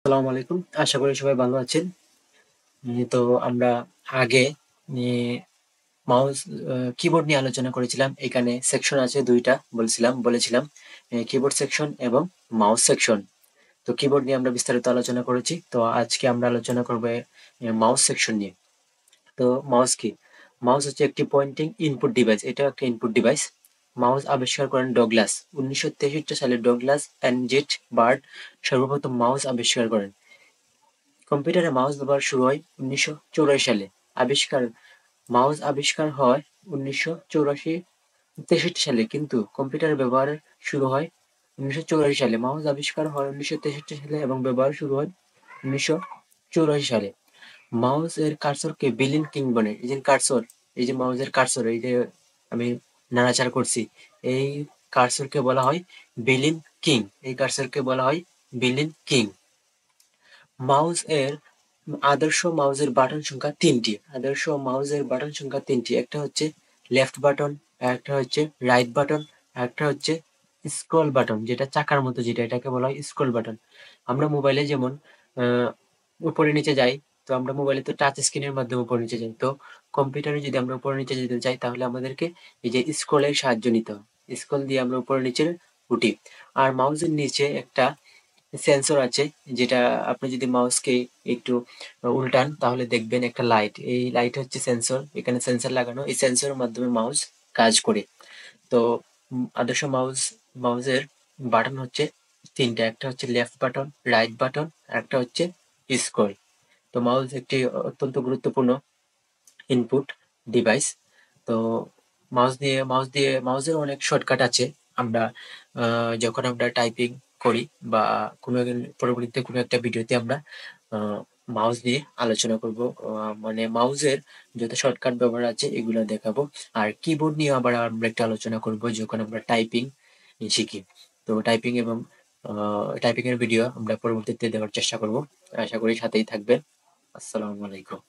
আসসালামু আলাইকুম। আশা করি সবাই ভালো আছেন। তো আমরা আগে মাউস কিবোর্ড নিয়ে আলোচনা করেছিলাম। এখানে সেকশন আছে ২ টা বলেছিলাম কিবোর্ড সেকশন এবং মাউস সেকশন। তো কিবোর্ড নিয়ে আমরা বিস্তারিত আলোচনা করেছি। তো আজকে আমরা আলোচনা করব মাউস সেকশন নিয়ে। তো মাউস কি? মাউস হচ্ছে একটি পয়েন্টিং ইনপুট ডিভাইস। এটাও একটা ইনপুট ডিভাইস। মাউস আবিষ্কার করেন ডগলাস। ১৯৬৩ সালে ডগলাস এনজেট বার্ড সর্বপ্রথম মাউস আবিষ্কার করেন। কম্পিউটারে মাউস ব্যবহার শুরু হয় ১৯৮৪ সালে। আবিষ্কার মাউস আবিষ্কার হয় ১৯৮৪-৬৩ সালে, কিন্তু কম্পিউটার ব্যবহার শুরু হয় ১৯৮৪ সালে। মাউস আবিষ্কার হয় ১৯৬৩ সালে এবং ব্যবহার শুরু হয় ১৯৮৪ সালে। মাউস এর কার্সরকে বেলিন কিং বলে। এই যে কার্সর, এই যে মাউসের কার্সর, এই যে আমি নাড়াচাড়া করছি, এই কার্সরকে বলা হয় বেলিন কিং। এই কার্সরকে বলা হয় বেলিন কিং। মাউস এর আদর্শ মাউসের বাটন সংখ্যা ৩টি। আদর্শ মাউসের বাটন সংখ্যা ৩টি। একটা হচ্ছে লেফট বাটন, আরেকটা হচ্ছে রাইট বাটন, আরেকটা হচ্ছে স্ক্রল বাটন, যেটা চাকার মতো, যেটা এটাকে বলা হয় স্ক্রল বাটন। আমরা মোবাইলে যেমন উপরে নিচে যাই, তো আমরা মোবাইলে তো টাচ স্ক্রিনের মাধ্যমে উপরে নিচে যাই। তো কম্পিউটারে যদি আমরা উপরে নিচে যেতে চাই তাহলে আমাদেরকে এই যে স্ক্রলের সাহায্য নিতে হয়। স্ক্রল দিয়ে আমরা উপরে নিচে উঠি। আর মাউসের নিচে একটা সেন্সর আছে, যেটা আপনি যদি মাউসকে একটু উল্টান তাহলে দেখবেন একটা লাইট। এই লাইট হচ্ছে সেন্সর। এখানে সেন্সর লাগানো। এই সেন্সরের মাধ্যমে মাউস কাজ করে। তো আদর্শ মাউসের বাটন হচ্ছে ৩টা। একটা হচ্ছে লেফট বাটন, রাইট বাটন, আরেকটা হচ্ছে স্ক্রল। তো মাউস একটি অত্যন্ত গুরুত্বপূর্ণ ইনপুট ডিভাইস। তো মাউসের অনেক শর্টকাট আছে। আমরা যখন আমরা টাইপিং করি বা পরবর্তীতে কোনো একটা ভিডিওতে আমরা মাউস নিয়ে আলোচনা করব। মানে মাউসের যত শর্টকাট ব্যবহার আছে এগুলো দেখাবো। আর কিবোর্ড নিয়ে আবার আমরা একটা আলোচনা করব যখন আমরা টাইপিং শিখি। তো টাইপিং এর ভিডিও আমরা পরবর্তীতে দেওয়ার চেষ্টা করব। আশা করি সাথেই থাকবেন। আসসালামু আলাইকুম।